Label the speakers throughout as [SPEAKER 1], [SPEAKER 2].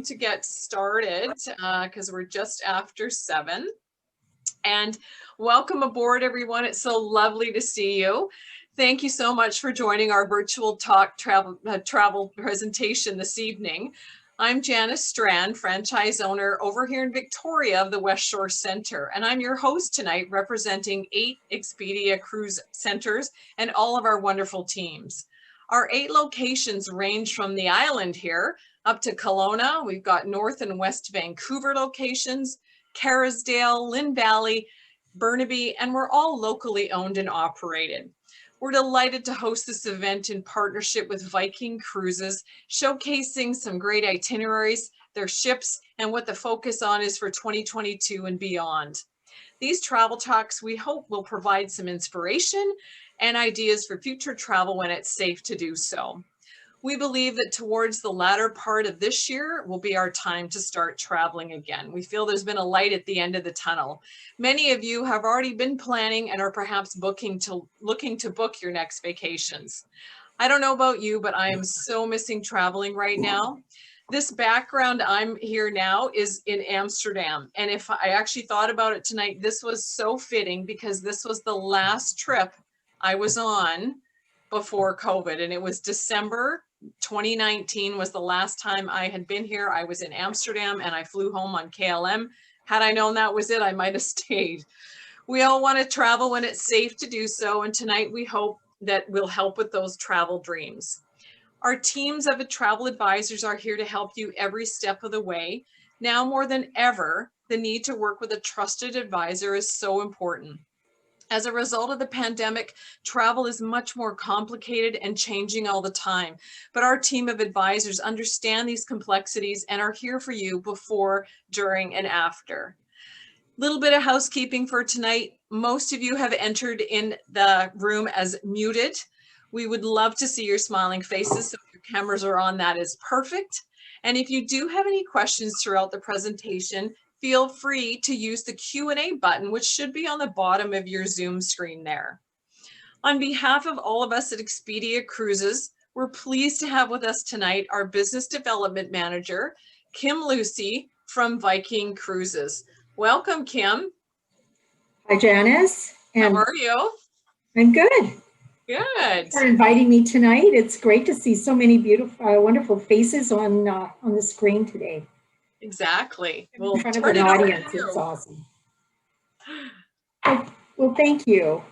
[SPEAKER 1] to get started because we're just after 7. And welcome aboard, everyone. It's so lovely to see you. Thank you so much for joining our virtual talk travel presentation this evening. I'm Janice Strand, franchise owner over here in Victoria of the West Shore Center, and I'm your host tonight, representing 8 Expedia cruise centers and all of our wonderful teams. Our 8 locations range from the island here up to Kelowna. We've got North and West Vancouver locations, Kerrisdale, Lynn Valley, Burnaby, and we're all locally owned and operated. We're delighted to host this event in partnership with Viking Cruises, showcasing some great itineraries, their ships, and what the focus on is for 2022 and beyond. These travel talks, we hope, will provide some inspiration and ideas for future travel when it's safe to do so. We believe that towards the latter part of this year will be our time to start traveling again. We feel there's been a light at the end of the tunnel. Many of you have already been planning and are perhaps looking to book your next vacations. I don't know about you, but I am so missing traveling right now. This background I'm here now is in Amsterdam. And if I actually thought about it tonight, this was so fitting because this was the last trip I was on before COVID, and it was December 2019 was the last time I had been here. I was in Amsterdam and I flew home on KLM. Had I known that was it, I might have stayed. We all want to travel when it's safe to do so, and tonight we hope that we'll help with those travel dreams. Our teams of travel advisors are here to help you every step of the way. Now more than ever, the need to work with a trusted advisor is so important. As a result of the pandemic, travel is much more complicated and changing all the time. But our team of advisors understand these complexities and are here for you before, during, and after. Little bit of housekeeping for tonight. Most of you have entered in the room as muted. We would love to see your smiling faces, so if your cameras are on, that is perfect. And if you do have any questions throughout the presentation, feel free to use the Q&A button, which should be on the bottom of your Zoom screen there. On behalf of all of us at Expedia Cruises, we're pleased to have with us tonight our Business Development Manager, Kim Lucy from Viking Cruises. Welcome, Kim.
[SPEAKER 2] Hi, Janice.
[SPEAKER 1] How are you?
[SPEAKER 2] I'm good.
[SPEAKER 1] Good.
[SPEAKER 2] Thanks for inviting me tonight. It's great to see so many beautiful, wonderful faces on the screen today.
[SPEAKER 1] Exactly.
[SPEAKER 2] We'll in front of an audience. It's awesome. Well, thank you.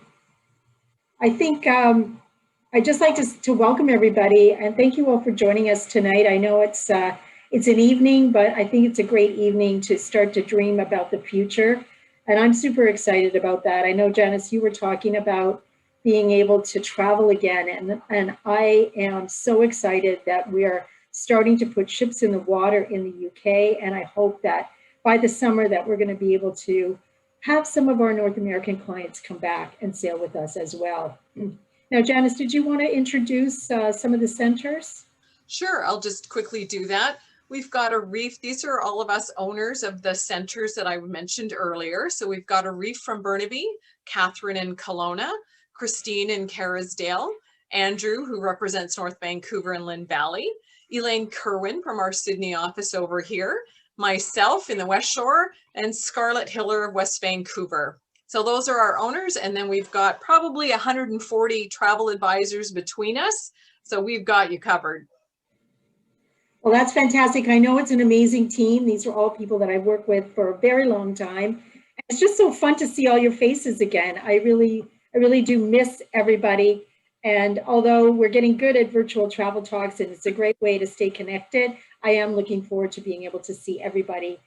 [SPEAKER 2] I think I'd just like to welcome everybody and thank you all for joining us tonight. I know it's an evening, but I think it's a great evening to start to dream about the future. And I'm super excited about that. I know, Janice, you were talking about being able to travel again. And I am so excited that we are starting to put ships in the water in the UK. And I hope that by the summer that we're going to be able to have some of our North American clients come back and sail with us as well. Now, Janice, did you want to introduce some of the centers?
[SPEAKER 1] Sure, I'll just quickly do that. We've got a reef. These are all of us owners of the centers that I mentioned earlier. So we've got a reef from Burnaby, Catherine in Kelowna, Christine in Kerrisdale, Andrew, who represents North Vancouver and Lynn Valley, Elaine Kerwin from our Sydney office over here, myself in the West Shore, and Scarlett Hiller of West Vancouver. So those are our owners. And then we've got probably 140 travel advisors between us. So we've got you covered.
[SPEAKER 2] Well, that's fantastic. I know it's an amazing team. These are all people that I've worked with for a very long time. It's just so fun to see all your faces again. I really do miss everybody. And although we're getting good at virtual travel talks and it's a great way to stay connected, I am looking forward to being able to see everybody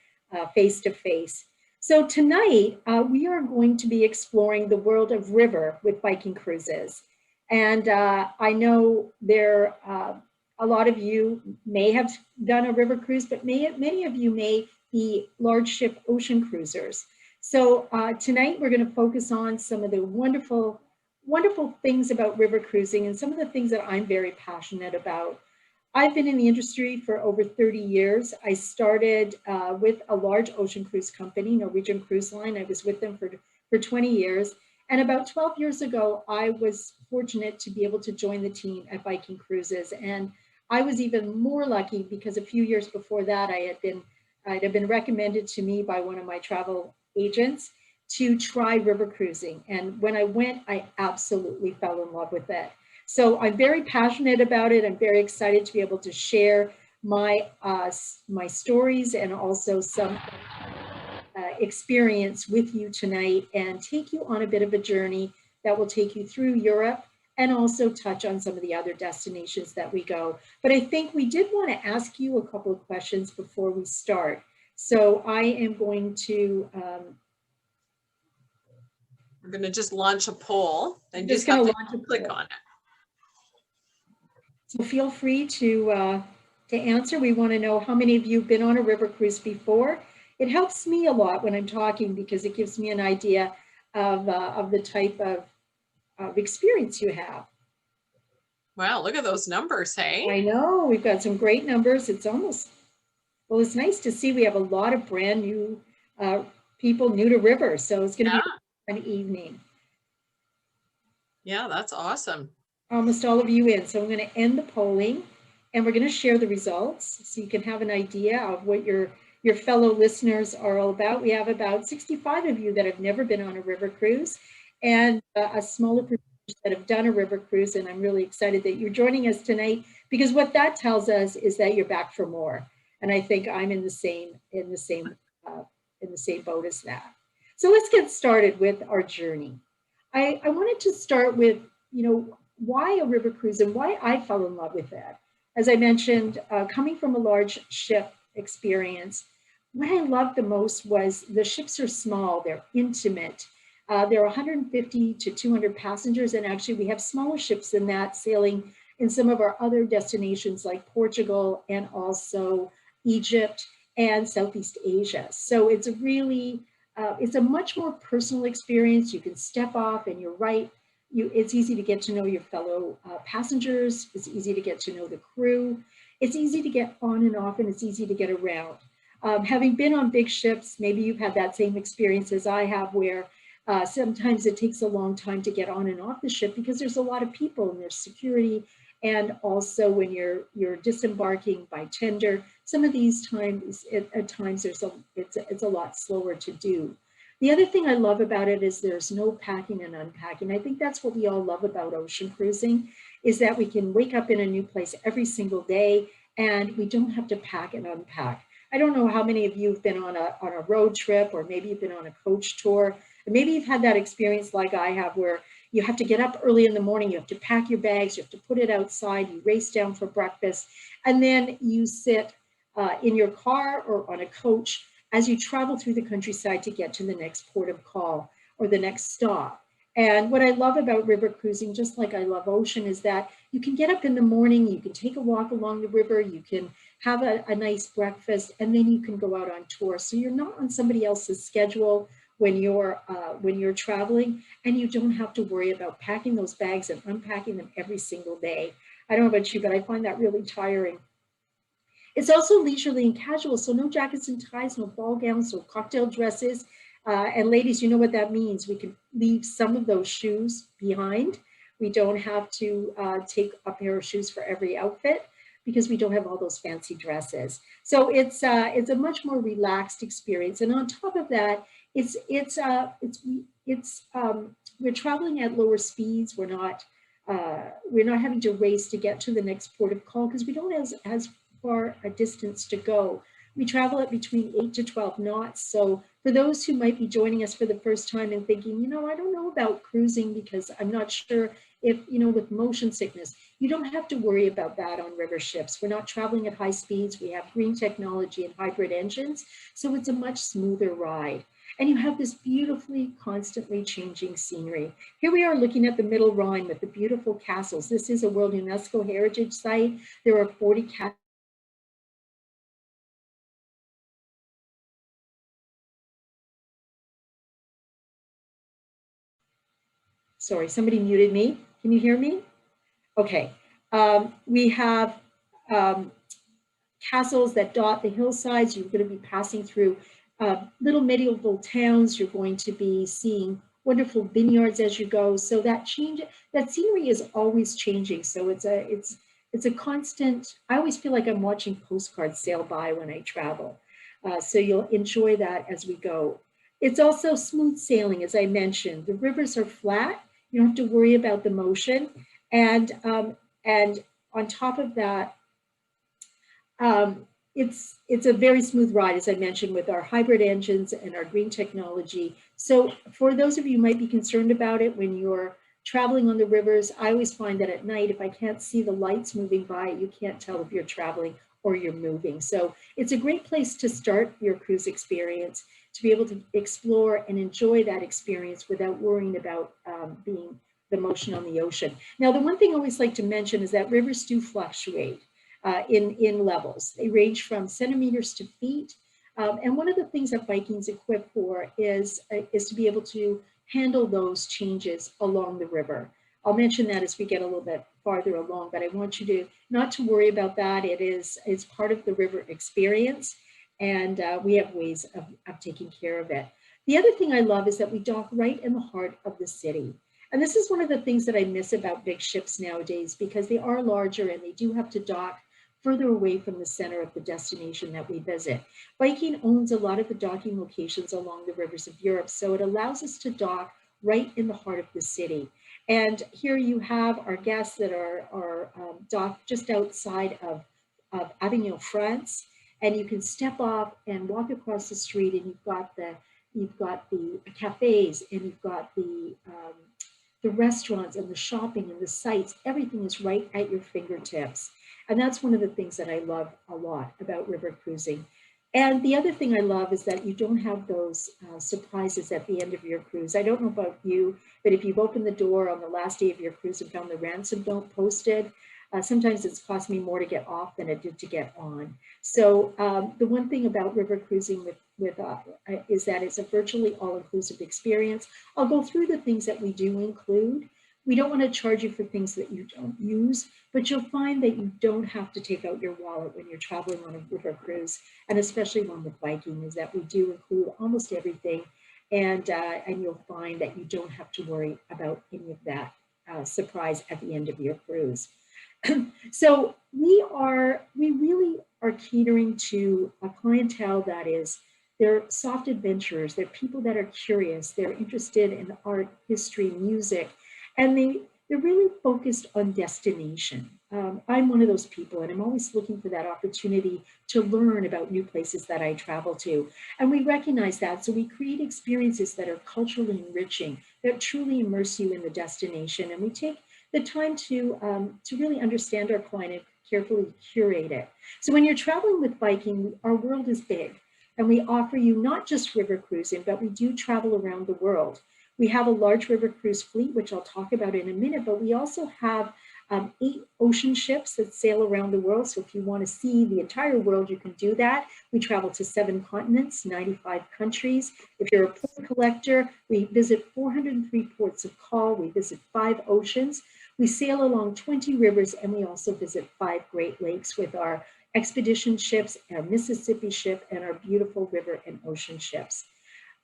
[SPEAKER 2] face to face. So tonight, we are going to be exploring the world of river with Viking Cruises. And I know a lot of you may have done a river cruise, but many of you may be large ship ocean cruisers. So tonight we're going to focus on some of the wonderful things about river cruising and some of the things that I'm very passionate about. I've been in the industry for over 30 years. I started with a large ocean cruise company, Norwegian Cruise Line. I was with them for 20 years. And about 12 years ago, I was fortunate to be able to join the team at Viking Cruises. And I was even more lucky because a few years before that, I'd have been recommended to me by one of my travel agents to try river cruising. And when I went, I absolutely fell in love with it. So I'm very passionate about it. I'm very excited to be able to share my stories and also some experience with you tonight and take you on a bit of a journey that will take you through Europe and also touch on some of the other destinations that we go. But I think we did want to ask you a couple of questions before we start. So I am going to
[SPEAKER 1] we're going to just launch a poll and
[SPEAKER 2] just
[SPEAKER 1] just have
[SPEAKER 2] going
[SPEAKER 1] to
[SPEAKER 2] to launch a
[SPEAKER 1] click
[SPEAKER 2] poll.
[SPEAKER 1] on it.
[SPEAKER 2] So feel free to answer. We want to know how many of you have been on a river cruise before. It helps me a lot when I'm talking because it gives me an idea of the type of experience you have.
[SPEAKER 1] Wow, look at those numbers, hey?
[SPEAKER 2] I know, we've got some great numbers. It's almost, well, it's nice to see we have a lot of brand new people new to river. So it's going to be an evening.
[SPEAKER 1] Yeah, that's awesome.
[SPEAKER 2] Almost all of you in. So I'm going to end the polling and we're going to share the results so you can have an idea of what your fellow listeners are all about. We have about 65 of you that have never been on a river cruise and a smaller percentage that have done a river cruise. And I'm really excited that you're joining us tonight because what that tells us is that you're back for more. And I think I'm in the same boat as that. So let's get started with our journey. I wanted to start with, why a river cruise and why I fell in love with it. As I mentioned, coming from a large ship experience, what I loved the most was the ships are small, they're intimate. There are 150 to 200 passengers, and actually we have smaller ships than that sailing in some of our other destinations like Portugal and also Egypt and Southeast Asia. So it's really, it's a much more personal experience. You can step off and you're right. It's easy to get to know your fellow passengers. It's easy to get to know the crew. It's easy to get on and off, and it's easy to get around. Having been on big ships, maybe you've had that same experience as I have, where sometimes it takes a long time to get on and off the ship because there's a lot of people and there's security. And also when you're disembarking by tender, some of these times, at times it's a lot slower to do. The other thing I love about it is there's no packing and unpacking. I think that's what we all love about ocean cruising, is that we can wake up in a new place every single day and we don't have to pack and unpack. I don't know how many of you have been on a road trip, or maybe you've been on a coach tour, and maybe you've had that experience like I have where you have to get up early in the morning, you have to pack your bags, you have to put it outside, you race down for breakfast, and then you sit in your car or on a coach as you travel through the countryside to get to the next port of call or the next stop. And what I love about river cruising, just like I love ocean, is that you can get up in the morning, you can take a walk along the river, you can have a nice breakfast, and then you can go out on tour. So you're not on somebody else's schedule when you're traveling, and you don't have to worry about packing those bags and unpacking them every single day. I don't know about you, but I find that really tiring. It's also leisurely and casual, so no jackets and ties, no ball gowns, no cocktail dresses. And ladies, you know what that means. We can leave some of those shoes behind. We don't have to take a pair of shoes for every outfit because we don't have all those fancy dresses. So it's a much more relaxed experience. And on top of that, we're traveling at lower speeds. We're not having to race to get to the next port of call because we don't have as far a distance to go. We travel at between 8 to 12 knots. So for those who might be joining us for the first time and thinking, I don't know about cruising because I'm not sure if, with motion sickness, you don't have to worry about that on river ships. We're not traveling at high speeds. We have green technology and hybrid engines. So it's a much smoother ride. And you have this beautifully, constantly changing scenery. Here we are looking at the Middle Rhine with the beautiful castles. This is a World UNESCO Heritage Site. There are 40 castles. Sorry, somebody muted me. Can you hear me? Okay. We have castles that dot the hillsides. You're going to be passing through little medieval towns. You're going to be seeing wonderful vineyards as you go. So that scenery is always changing. So it's it's a constant, I always feel like I'm watching postcards sail by when I travel. So you'll enjoy that as we go. It's also smooth sailing, as I mentioned. The rivers are flat. You don't have to worry about the motion. And on top of that, um, it's a very smooth ride, as I mentioned, with our hybrid engines and our green technology. So for those of you who might be concerned about it when you're traveling on the rivers, I always find that at night, if I can't see the lights moving by, you can't tell if you're traveling or you're moving. So it's a great place to start your cruise experience, to be able to explore and enjoy that experience without worrying about being the motion on the ocean. Now, the one thing I always like to mention is that rivers do fluctuate in levels. They range from centimeters to feet. And one of the things that Viking's equipped for is to be able to handle those changes along the river. I'll mention that as we get a little bit farther along, but I want you to not to worry about that. It's part of the river experience, and we have ways of taking care of it. The other thing I love is that we dock right in the heart of the city. And this is one of the things that I miss about big ships nowadays, because they are larger and they do have to dock further away from the center of the destination that we visit. Viking owns a lot of the docking locations along the rivers of Europe, so it allows us to dock right in the heart of the city. And here you have our guests that are docked just outside of Avignon, France, and you can step off and walk across the street, and you've got the cafes, and you've got the restaurants and the shopping and the sites. Everything is right at your fingertips. And that's one of the things that I love a lot about river cruising. And the other thing I love is that you don't have those surprises at the end of your cruise. I don't know about you, but if you've opened the door on the last day of your cruise and found the ransom note posted, sometimes it's cost me more to get off than it did to get on. So the one thing about river cruising is that it's a virtually all-inclusive experience. I'll go through the things that we do include. We don't want to charge you for things that you don't use, but you'll find that you don't have to take out your wallet when you're traveling on a river cruise, and especially one with Viking, is that we do include almost everything, and you'll find that you don't have to worry about any of that surprise at the end of your cruise. So we really are catering to a clientele that they're soft adventurers, they're people that are curious, they're interested in art, history, music, and they're really focused on destination. I'm one of those people, and I'm always looking for that opportunity to learn about new places that I travel to. And we recognize that, so we create experiences that are culturally enriching, that truly immerse you in the destination. And we take the time to really understand our client and carefully curate it. So when you're traveling with Viking, our world is big, and we offer you not just river cruising, but we do travel around the world. We have a large river cruise fleet, which I'll talk about in a minute, but we also have 8 ocean ships that sail around the world. So if you want to see the entire world, you can do that. We travel to 7 continents, 95 countries. If you're a port collector, we visit 403 ports of call. We visit 5 oceans. We sail along 20 rivers, and we also visit 5 Great Lakes with our expedition ships, our Mississippi ship, and our beautiful river and ocean ships.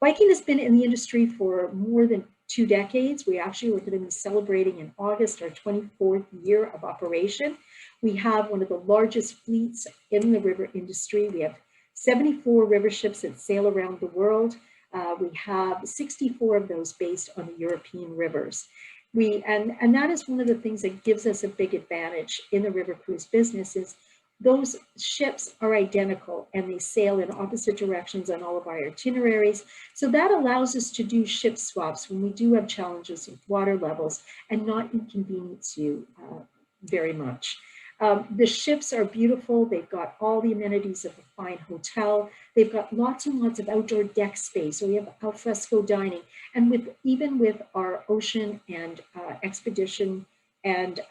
[SPEAKER 2] Viking has been in the industry for more than 2 decades. We actually were going to be celebrating in August our 24th year of operation. We have one of the largest fleets in the river industry. We have 74 river ships that sail around the world. We have 64 of those based on the European rivers. And that is one of the things that gives us a big advantage in the river cruise business is those ships are identical and they sail in opposite directions on all of our itineraries. So that allows us to do ship swaps when we do have challenges with water levels and not inconvenience you very much. The ships are beautiful. They've got all the amenities of a fine hotel. They've got lots and lots of outdoor deck space. So we have alfresco dining. And even with our ocean and expedition and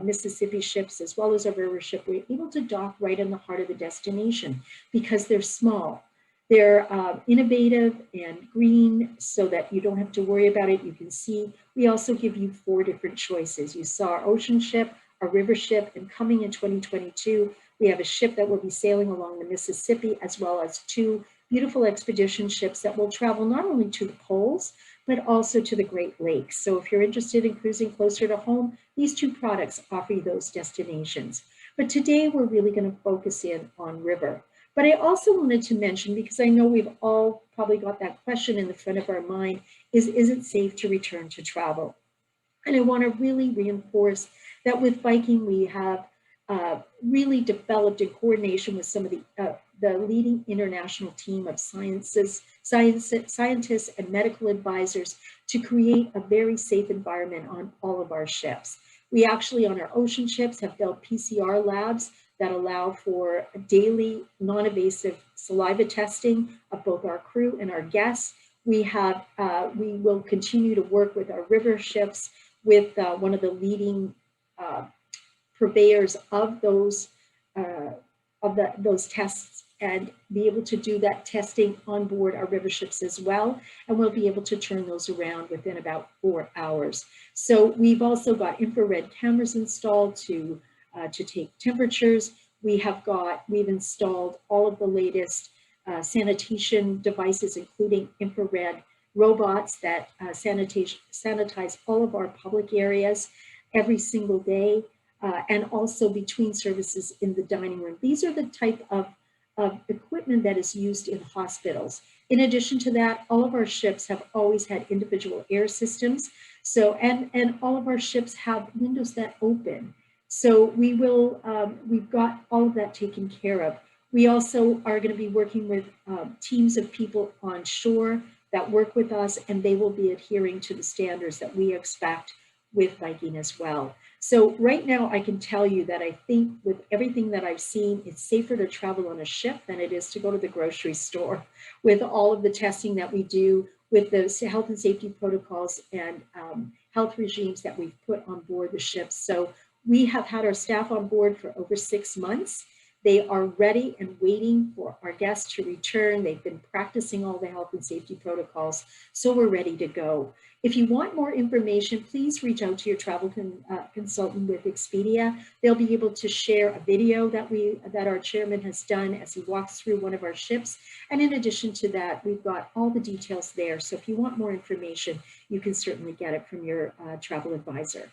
[SPEAKER 2] Mississippi ships, as well as our river ship, we're able to dock right in the heart of the destination because they're small. They're innovative and green so that you don't have to worry about it. You can see, we also give you 4 different choices. You saw our ocean ship, our river ship, and coming in 2022, we have a ship that will be sailing along the Mississippi, as well as 2 beautiful expedition ships that will travel not only to the poles, but also to the Great Lakes. So if you're interested in cruising closer to home, these two products offer you those destinations. But today we're really going to focus in on river. But I also wanted to mention, because I know we've all probably got that question in the front of our mind, is it safe to return to travel? And I want to really reinforce that with Viking, we have really developed in coordination with some of the leading international team of scientists and medical advisors to create a very safe environment on all of our ships. We actually, on our ocean ships, have built PCR labs that allow for daily non-invasive saliva testing of both our crew and our guests. We will continue to work with our river ships with one of the leading purveyors of those tests, and be able to do that testing on board our river ships as well. And we'll be able to turn those around within about 4 hours. So we've also got infrared cameras installed to take temperatures. We've installed all of the latest sanitation devices, including infrared robots that sanitize all of our public areas every single day, and also between services in the dining room. These are the type of equipment that is used in hospitals. In addition to that, all of our ships have always had individual air systems. So, and all of our ships have windows that open. So we've got all of that taken care of. We also are going to be working with teams of people on shore that work with us, and they will be adhering to the standards that we expect with Viking as well. So right now I can tell you that I think with everything that I've seen, it's safer to travel on a ship than it is to go to the grocery store, with all of the testing that we do, with the health and safety protocols and health regimes that we've put on board the ships. So we have had our staff on board for over 6 months. They are ready and waiting for our guests to return. They've been practicing all the health and safety protocols, so we're ready to go. If you want more information, please reach out to your travel consultant with Expedia. They'll be able to share a video that our chairman has done as he walks through one of our ships. And in addition to that, we've got all the details there. So if you want more information, you can certainly get it from your travel advisor.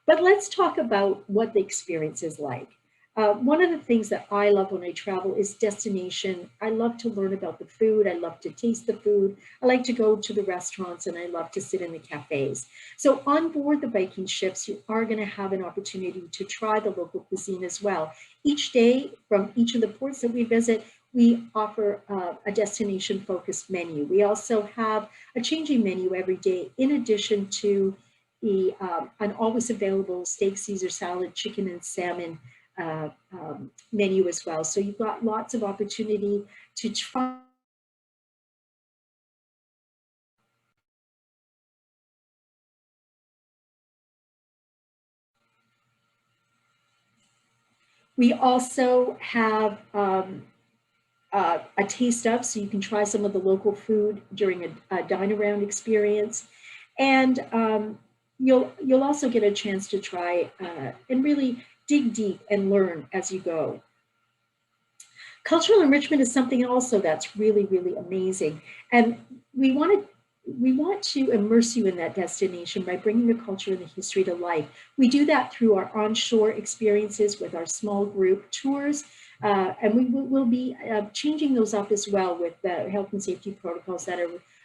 [SPEAKER 2] But let's talk about what the experience is like. One of the things that I love when I travel is destination. I love to learn about the food. I love to taste the food. I like to go to the restaurants, and I love to sit in the cafes. So on board the Viking ships, you are going to have an opportunity to try the local cuisine as well. Each day from each of the ports that we visit, we offer a destination-focused menu. We also have a changing menu every day, in addition to an always available steak, Caesar salad, chicken, and salmon menu as well. So you've got lots of opportunity to try. We also have a taste of, so you can try some of the local food during a dine around experience. And you'll also get a chance to try and really dig deep and learn as you go. Cultural enrichment is something also that's really, really amazing. And we want to immerse you in that destination by bringing the culture and the history to life. We do that through our onshore experiences with our small group tours. And we will be changing those up as well with the health and safety protocols that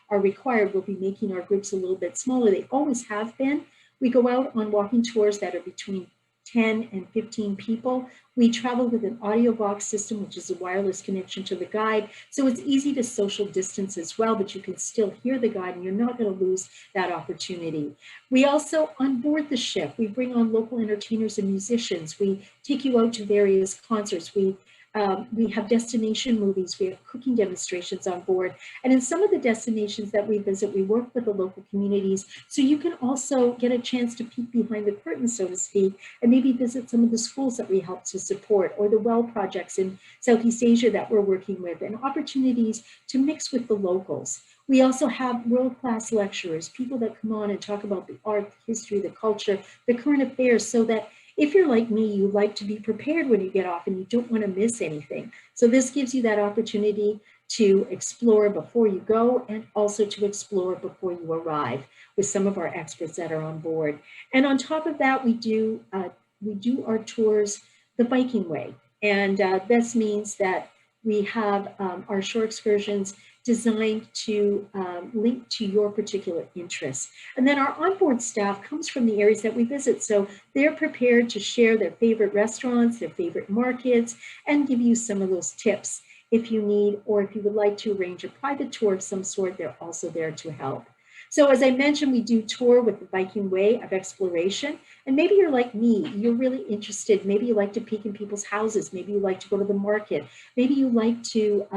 [SPEAKER 2] are required. We'll be making our groups a little bit smaller. They always have been. We go out on walking tours that are between 10 and 15 people. We travel with an audio box system, which is a wireless connection to the guide. So it's easy to social distance as well, but you can still hear the guide and you're not going to lose that opportunity. We also, on board the ship, we bring on local entertainers and musicians. We take you out to various concerts. We have destination movies, we have cooking demonstrations on board. And in some of the destinations that we visit, we work with the local communities. So you can also get a chance to peek behind the curtain, so to speak, and maybe visit some of the schools that we help to support, or the well projects in Southeast Asia that we're working with, and opportunities to mix with the locals. We also have world-class lecturers, people that come on and talk about the art, the history, the culture, the current affairs, so that If you're like me, you like to be prepared when you get off and you don't want to miss anything. So this gives you that opportunity to explore before you go and also to explore before you arrive with some of our experts that are on board. And on top of that, we do our tours the Viking way. And this means that we have our shore excursions designed to link to your particular interests. And then our onboard staff comes from the areas that we visit. So they're prepared to share their favorite restaurants, their favorite markets, and give you some of those tips if you need, or if you would like to arrange a private tour of some sort, they're also there to help. So as I mentioned, we do tour with the Viking way of exploration. And maybe you're like me, you're really interested. Maybe you like to peek in people's houses. Maybe you like to go to the market. Maybe you like to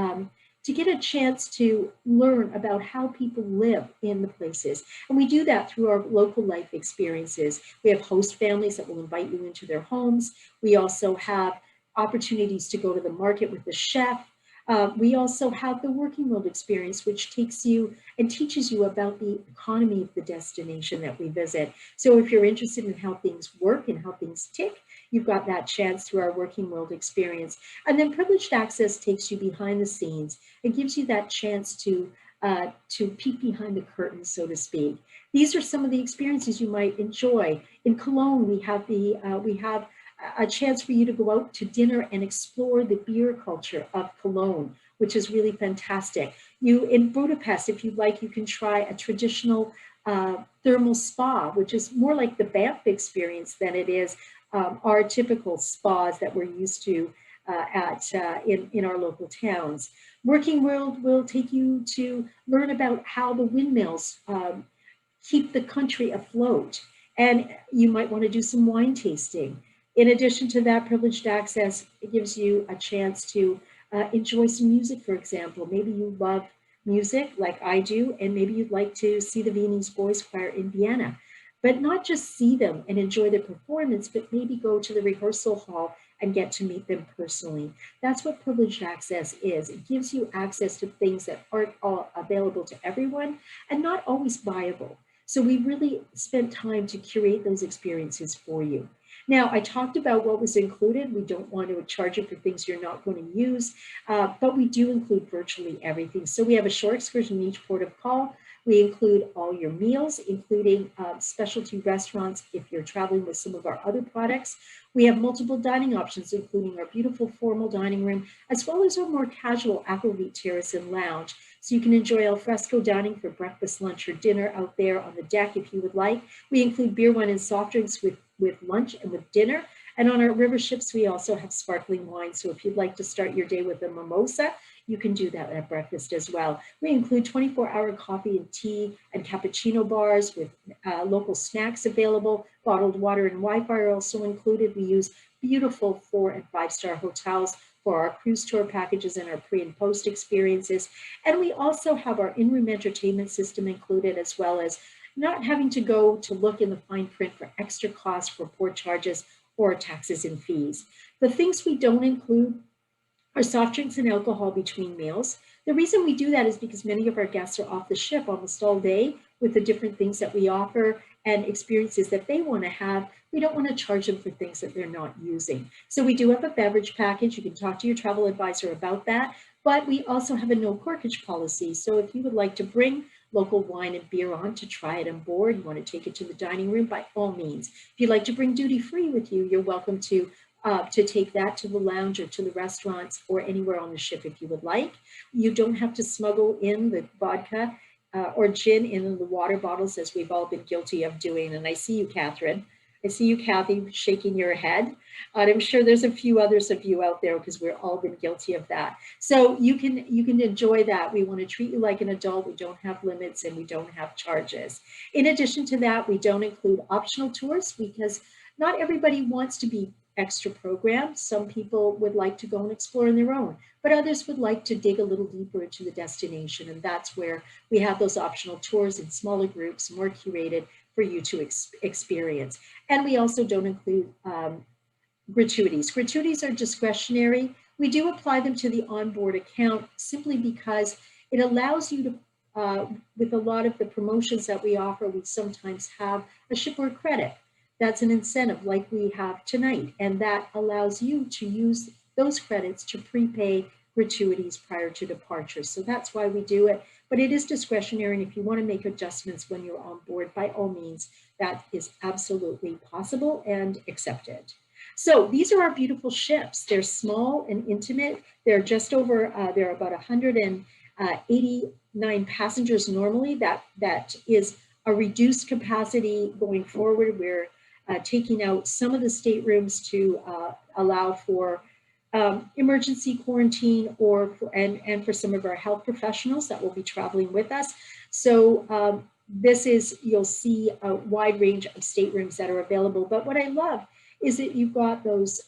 [SPEAKER 2] get a chance to learn about how people live in the places. And we do that through our local life experiences. We have host families that will invite you into their homes. We also have opportunities to go to the market with the chef. We also have the working world experience, which takes you and teaches you about the economy of the destination that we visit. So if you're interested in how things work and how things tick, you've got that chance through our working world experience. And then privileged access takes you behind the scenes and gives you that chance to peek behind the curtain, so to speak. These are some of the experiences you might enjoy. In Cologne, we have a chance for you to go out to dinner and explore the beer culture of Cologne, which is really fantastic. In Budapest, if you'd like, you can try a traditional thermal spa, which is more like the Banff experience than it is our typical spas that we're used to in our local towns. Working World will take you to learn about how the windmills keep the country afloat. And you might want to do some wine tasting. In addition to that, privileged access, it gives you a chance to enjoy some music, for example. Maybe you love music like I do, and maybe you'd like to see the Viennese Boys Choir in Vienna, but not just see them and enjoy their performance, but maybe go to the rehearsal hall and get to meet them personally. That's what privileged access is. It gives you access to things that aren't all available to everyone and not always viable. So we really spent time to curate those experiences for you. Now, I talked about what was included. We don't want to charge you for things you're not going to use, but we do include virtually everything. So we have a shore excursion in each port of call. We include all your meals, including specialty restaurants if you're traveling with some of our other products. We have multiple dining options, including our beautiful formal dining room, as well as our more casual aquavit terrace and lounge. So you can enjoy al fresco dining for breakfast, lunch, or dinner out there on the deck if you would like. We include beer, wine, and soft drinks with lunch and with dinner. And on our river ships, we also have sparkling wine. So if you'd like to start your day with a mimosa, you can do that at breakfast as well. We include 24-hour coffee and tea and cappuccino bars with local snacks available. Bottled water and Wi-Fi are also included. We use beautiful 4- and 5-star hotels for our cruise tour packages and our pre and post experiences. And we also have our in-room entertainment system included, as well as not having to go to look in the fine print for extra costs for port charges or taxes and fees. The things we don't include are soft drinks and alcohol between meals. The reason we do that is because many of our guests are off the ship almost all day with the different things that we offer and experiences that they want to have. We don't want to charge them for things that they're not using. So we do have a beverage package. You can talk to your travel advisor about that, but we also have a no corkage policy. So if you would like to bring local wine and beer on to try it on board, you want to take it to the dining room, by all means. If you'd like to bring duty free with you, you're welcome to take that to the lounge or to the restaurants or anywhere on the ship if you would like. You don't have to smuggle in the vodka or gin in the water bottles, as we've all been guilty of doing. And I see you, Catherine. I see you, Kathy, shaking your head. And I'm sure there's a few others of you out there because we've all been guilty of that. So you can enjoy that. We want to treat you like an adult. We don't have limits and we don't have charges. In addition to that, we don't include optional tours because not everybody wants to be extra programmed. Some people would like to go and explore on their own, but others would like to dig a little deeper into the destination. And that's where we have those optional tours in smaller groups, more curated for you to experience. And we also don't include gratuities. Gratuities are discretionary. We do apply them to the onboard account simply because it allows you to, with a lot of the promotions that we offer, we sometimes have a shipboard credit. that's an incentive like we have tonight. And that allows you to use those credits to prepay gratuities prior to departure. So that's why we do it. But it is discretionary. And if you want to make adjustments when you're on board, by all means, that is absolutely possible and accepted. So these are our beautiful ships. They're small and intimate. They're just over, they're about 189 passengers normally. That is a reduced capacity going forward. We're taking out some of the staterooms to allow for emergency quarantine and for some of our health professionals that will be traveling with us. So this is, you'll see a wide range of staterooms that are available. But what I love is that you've got those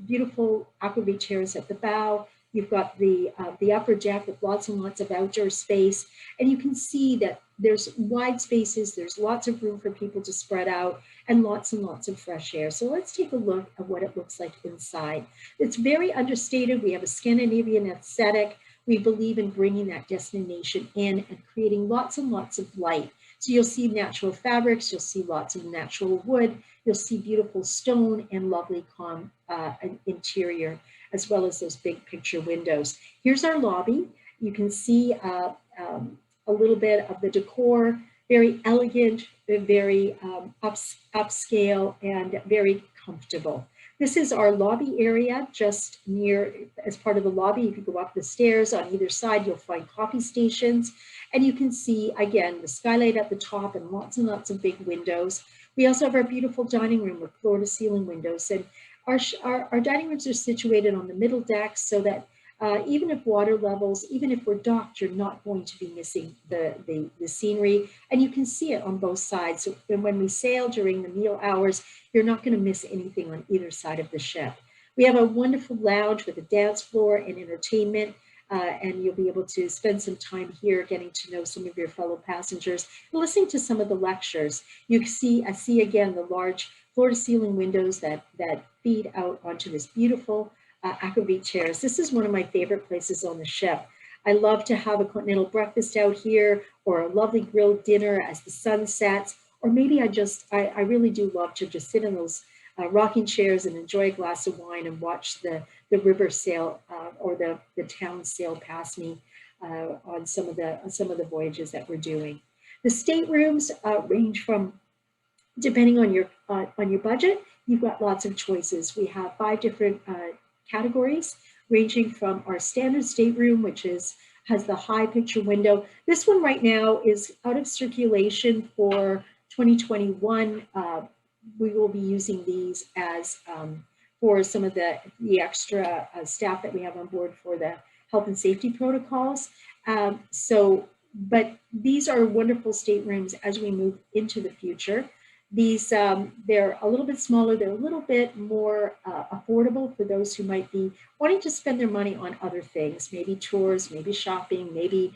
[SPEAKER 2] beautiful aquavit chairs at the bow. You've got the upper deck with lots and lots of outdoor space. And you can see that there's wide spaces, there's lots of room for people to spread out, and lots of fresh air. So let's take a look at what it looks like inside. It's very understated. We have a Scandinavian aesthetic. We believe in bringing that destination in and creating lots and lots of light. So you'll see natural fabrics, you'll see lots of natural wood, you'll see beautiful stone and lovely calm interior, as well as those big picture windows. Here's our lobby. You can see a little bit of the decor, very elegant, very upscale, and very comfortable. This is our lobby area, just near, as part of the lobby. If you go up the stairs, on either side, you'll find coffee stations. And you can see, again, the skylight at the top and lots of big windows. We also have our beautiful dining room with floor to ceiling windows. And our dining rooms are situated on the middle deck so that even if water levels, even if we're docked, you're not going to be missing the scenery. And you can see it on both sides. So when we sail during the meal hours, you're not going to miss anything on either side of the ship. We have a wonderful lounge with a dance floor and entertainment. And you'll be able to spend some time here getting to know some of your fellow passengers, listening to some of the lectures. I see again the large floor-to-ceiling windows that feed out onto this beautiful aquavit chairs. This is one of my favorite places on the ship. I love to have a continental breakfast out here, or a lovely grilled dinner as the sun sets, or maybe I really do love to just sit in those rocking chairs and enjoy a glass of wine and watch the river sail or the town sail past me on some of the voyages that we're doing. The staterooms range from, depending on your budget, you've got lots of choices. We have 5 different categories, ranging from our standard stateroom, which has the high picture window. This one right now is out of circulation for 2021. We will be using these as for some of the extra staff that we have on board for the health and safety protocols. But these are wonderful staterooms as we move into the future. These, they're a little bit smaller, they're a little bit more affordable for those who might be wanting to spend their money on other things, maybe tours, maybe shopping, maybe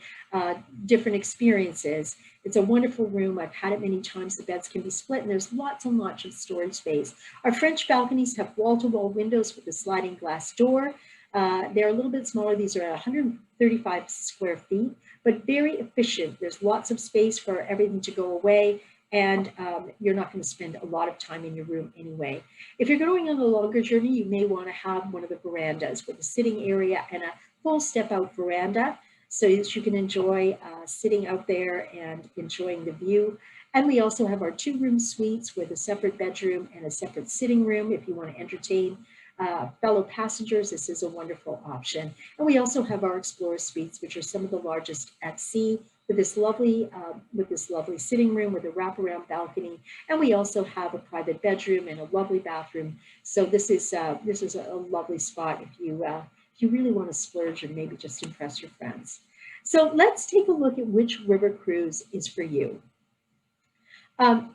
[SPEAKER 2] different experiences. It's a wonderful room. I've had it many times. The beds can be split and there's lots and lots of storage space. Our French balconies have wall-to-wall windows with a sliding glass door. They're a little bit smaller. These are 135 square feet, but very efficient. There's lots of space for everything to go away. And you're not going to spend a lot of time in your room anyway. If you're going on a longer journey, you may want to have one of the verandas with a sitting area and a full step-out veranda so that you can enjoy sitting out there and enjoying the view. And we also have our 2-room suites with a separate bedroom and a separate sitting room if you want to entertain fellow passengers. This is a wonderful option. And we also have our Explorer suites, which are some of the largest at sea, with this lovely sitting room with a wraparound balcony. And we also have a private bedroom and a lovely bathroom. So this is a lovely spot if you really want to splurge and maybe just impress your friends. So let's take a look at which river cruise is for you. And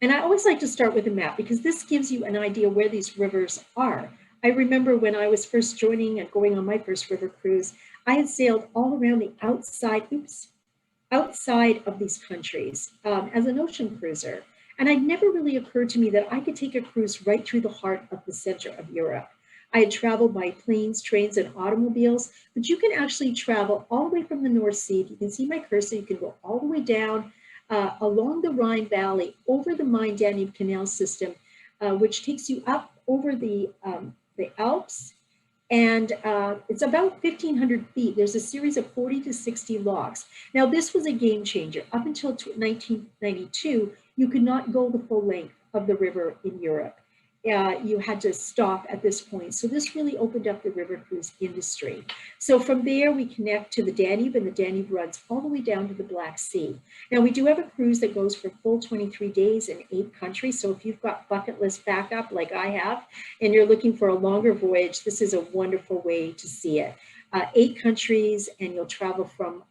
[SPEAKER 2] I always like to start with a map because this gives you an idea where these rivers are. I remember when I was first joining and going on my first river cruise, I had sailed all around the outside of these countries as an ocean cruiser. And it never really occurred to me that I could take a cruise right through the heart of the center of Europe. I had traveled by planes, trains, and automobiles, but you can actually travel all the way from the North Sea. If you can see my cursor, you can go all the way down along the Rhine Valley, over the Main-Danube Canal system, which takes you up over the Alps, and it's about 1,500 feet. There's a series of 40 to 60 locks. Now, this was a game changer. Up until 1992, you could not go the full length of the river in Europe. You had to stop at this point. So this really opened up the river cruise industry. So from there, we connect to the Danube, and the Danube runs all the way down to the Black Sea. Now, we do have a cruise that goes for full 23 days in 8 countries. So if you've got bucket list backup like I have, and you're looking for a longer voyage, this is a wonderful way to see it. 8 countries, and you'll travel from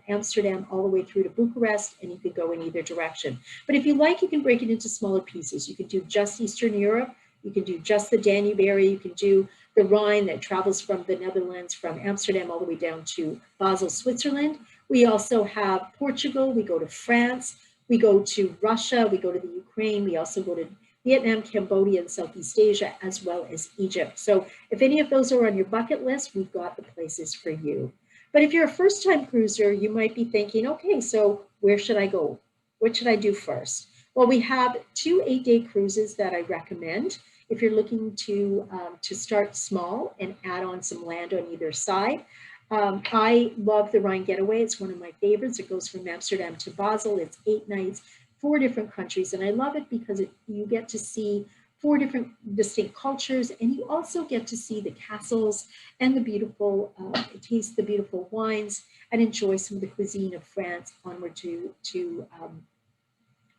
[SPEAKER 2] Amsterdam all the way through to Bucharest, and you can go in either direction. But if you like, you can break it into smaller pieces. You can do just Eastern Europe. You can do just the Danube area. You can do the Rhine that travels from the Netherlands, from Amsterdam all the way down to Basel, Switzerland. We also have Portugal. We go to France. We go to Russia. We go to the Ukraine. We also go to Vietnam, Cambodia, and Southeast Asia, as well as Egypt. So if any of those are on your bucket list, we've got the places for you. But if you're a first-time cruiser, you might be thinking, okay, so where should I go? What should I do first? Well, we have 2 8-day cruises that I recommend. If you're looking to start small and add on some land on either side, I love the Rhine Getaway. It's one of my favorites. It goes from Amsterdam to Basel. It's 8 nights, 4 different countries. And I love it because you get to see 4 different distinct cultures, and you also get to see the castles and the beautiful, taste the beautiful wines, and enjoy some of the cuisine of France onward to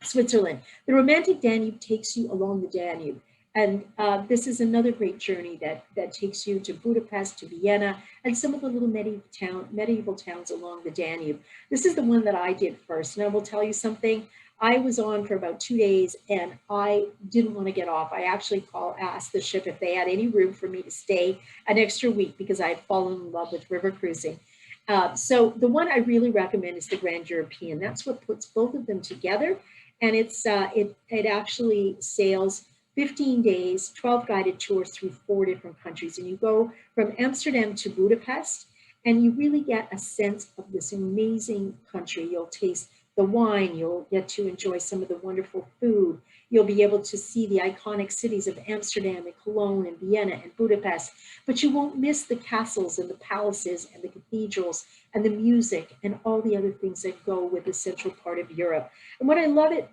[SPEAKER 2] Switzerland. The Romantic Danube takes you along the Danube. And this is another great journey that takes you to Budapest, to Vienna, and some of the little medieval towns along the Danube. This is the one that I did first. And I will tell you something, I was on for about 2 days and I didn't want to get off. I actually asked the ship if they had any room for me to stay an extra week because I had fallen in love with river cruising. So the one I really recommend is the Grand European. That's what puts both of them together. And it actually sails 15 days, 12 guided tours through 4 different countries. And you go from Amsterdam to Budapest, and you really get a sense of this amazing country. You'll taste the wine, you'll get to enjoy some of the wonderful food. You'll be able to see the iconic cities of Amsterdam and Cologne and Vienna and Budapest, but you won't miss the castles and the palaces and the cathedrals and the music and all the other things that go with the central part of Europe. And what I love it,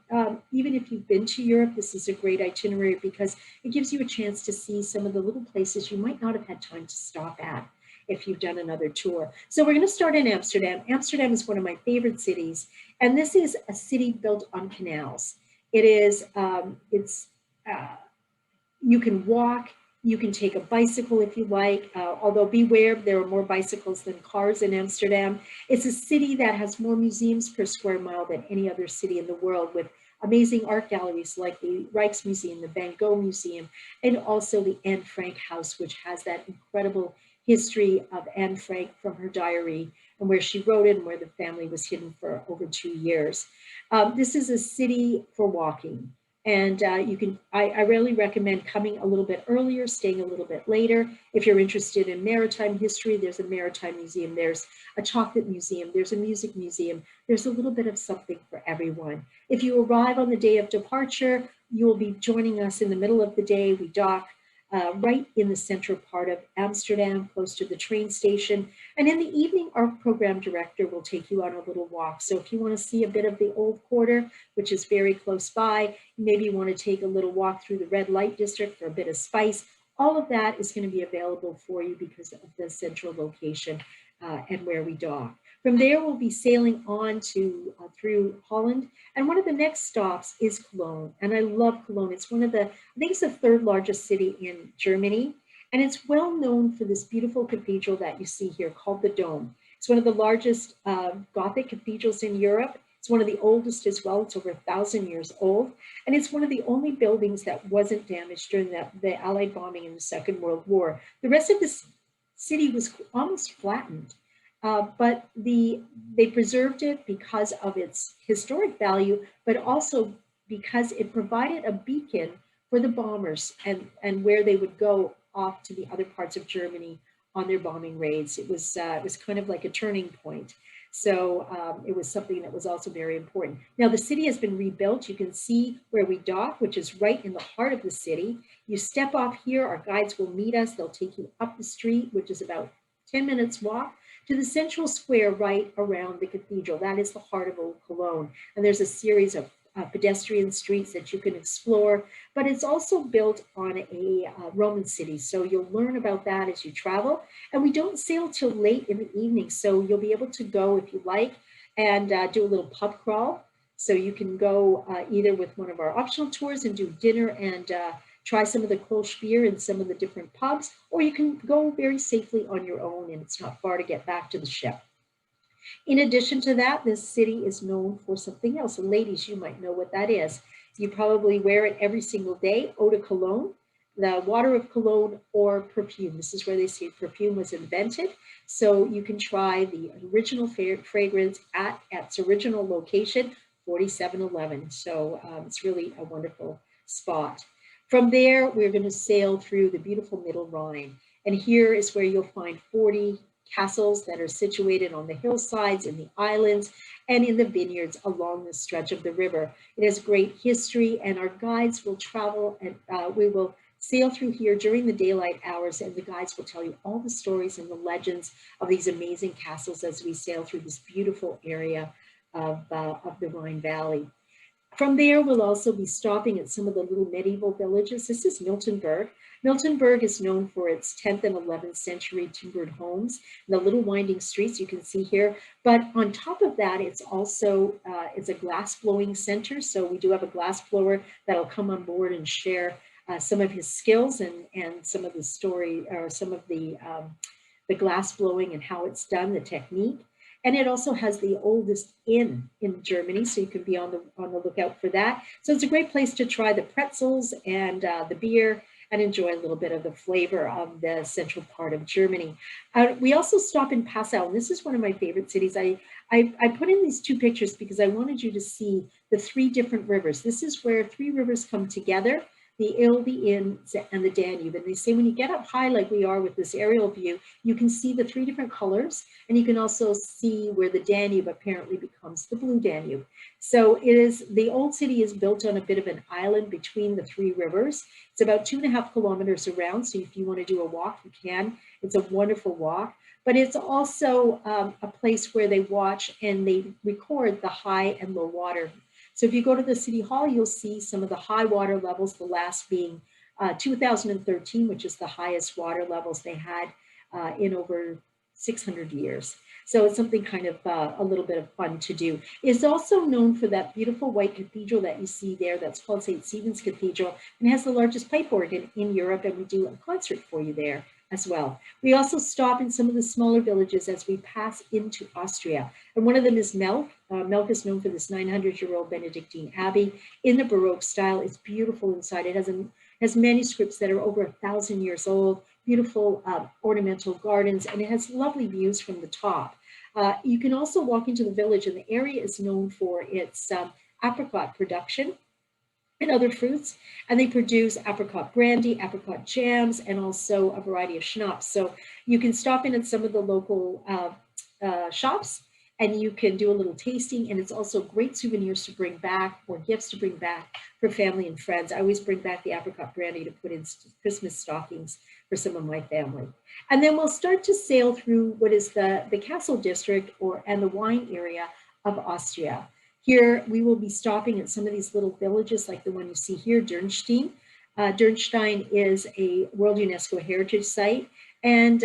[SPEAKER 2] even if you've been to Europe, this is a great itinerary because it gives you a chance to see some of the little places you might not have had time to stop at if you've done another tour. So we're going to start in Amsterdam. Amsterdam is one of my favorite cities, and this is a city built on canals. It is, you can walk, you can take a bicycle if you like, although beware, there are more bicycles than cars in Amsterdam. It's a city that has more museums per square mile than any other city in the world, with amazing art galleries like the Rijksmuseum, the Van Gogh Museum, and also the Anne Frank House, which has that incredible history of Anne Frank from her diary and where she wrote it and where the family was hidden for over 2 years. This is a city for walking. And I really recommend coming a little bit earlier, staying a little bit later. If you're interested in maritime history, there's a maritime museum, there's a chocolate museum, there's a music museum, there's a little bit of something for everyone. If you arrive on the day of departure, you will be joining us in the middle of the day. We dock right in the central part of Amsterdam, close to the train station. And in the evening, our program director will take you on a little walk. So if you want to see a bit of the Old Quarter, which is very close by, maybe you want to take a little walk through the red light district for a bit of spice, all of that is going to be available for you because of the central location and where we dock. From there, we'll be sailing on to through Holland. And one of the next stops is Cologne. And I love Cologne. It's one of the, I think it's the 3rd largest city in Germany. And it's well known for this beautiful cathedral that you see here called the Dome. It's one of the largest Gothic cathedrals in Europe. It's one of the oldest as well. It's over 1,000 years old. And it's one of the only buildings that wasn't damaged during the Allied bombing in the Second World War. The rest of the city was almost flattened. But they preserved it because of its historic value, but also because it provided a beacon for the bombers and where they would go off to the other parts of Germany on their bombing raids. It was kind of like a turning point. So it was something that was also very important. Now the city has been rebuilt. You can see where we dock, which is right in the heart of the city. You step off here, our guides will meet us. They'll take you up the street, which is about 10 minutes walk, to the central square right around the cathedral. That is the heart of Old Cologne. And there's a series of pedestrian streets that you can explore, but it's also built on a Roman city. So you'll learn about that as you travel. And we don't sail till late in the evening. So you'll be able to go if you like and do a little pub crawl. So you can go either with one of our optional tours and do dinner and try some of the Kolsch beer in some of the different pubs, or you can go very safely on your own and it's not far to get back to the ship. In addition to that, this city is known for something else. And ladies, you might know what that is. You probably wear it every single day, eau de cologne, the water of cologne, or perfume. This is where they say perfume was invented. So you can try the original fragrance at its original location, 4711. So it's really a wonderful spot. From there, we're going to sail through the beautiful Middle Rhine. And here is where you'll find 40 castles that are situated on the hillsides, in the islands, and in the vineyards along the stretch of the river. It has great history, and our guides will travel, and we will sail through here during the daylight hours, and the guides will tell you all the stories and the legends of these amazing castles as we sail through this beautiful area of the Rhine Valley. From there, we'll also be stopping at some of the little medieval villages. This is Miltenberg. Miltenberg is known for its 10th and 11th century timbered homes, and the little winding streets you can see here. But on top of that, it's also it's a glass blowing center. So we do have a glass blower that'll come on board and share some of his skills and some of the story, or some of the glass blowing and how it's done, the technique. And it also has the oldest inn in Germany, so you can be on the lookout for that. So it's a great place to try the pretzels and the beer and enjoy a little bit of the flavor of the central part of Germany. We also stop in Passau, and this is one of my favorite cities. I put in these two pictures because I wanted you to see the three different rivers. This is where three rivers come together, the Ilz, the Inn, and the Danube. And they say when you get up high like we are with this aerial view, you can see the three different colors, and you can also see where the Danube apparently becomes the blue Danube. So the old city is built on a bit of an island between the three rivers. It's about 2.5 kilometers around, so if you want to do a walk, you can. It's a wonderful walk, but it's also a place where they watch and they record the high and low water. So if you go to the City Hall, you'll see some of the high water levels, the last being 2013, which is the highest water levels they had in over 600 years. So it's something kind of a little bit of fun to do. It's also known for that beautiful white cathedral that you see there that's called St. Stephen's Cathedral, and has the largest pipe organ in Europe, and we do a concert for you there as well. We also stop in some of the smaller villages as we pass into Austria. And one of them is Melk. Melk is known for this 900-year-old Benedictine abbey in the Baroque style. It's beautiful inside. It has manuscripts that are over 1,000 years old, beautiful ornamental gardens, and it has lovely views from the top. You can also walk into the village, and the area is known for its apricot production and other fruits, and they produce apricot brandy, apricot jams, and also a variety of schnapps. So you can stop in at some of the local shops, and you can do a little tasting, and it's also great souvenirs to bring back or gifts to bring back for family and friends. I always bring back the apricot brandy to put in Christmas stockings for some of my family. And then we'll start to sail through what is the castle district and the wine area of Austria. Here, we will be stopping at some of these little villages like the one you see here, Dürnstein. Dürnstein is a World UNESCO Heritage Site, and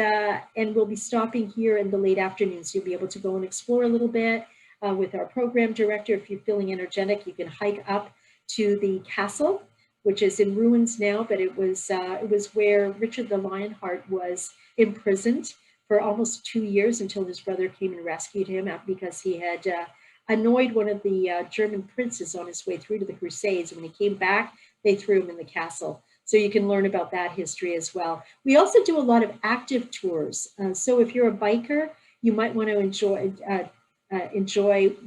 [SPEAKER 2] we'll be stopping here in the late afternoon, so you'll be able to go and explore a little bit with our program director. If you're feeling energetic, you can hike up to the castle, which is in ruins now, but it was where Richard the Lionheart was imprisoned for almost 2 years until his brother came and rescued him because he had annoyed one of the German princes on his way through to the Crusades. And when he came back, they threw him in the castle. So you can learn about that history as well. We also do a lot of active tours. So if you're a biker, you might want to enjoy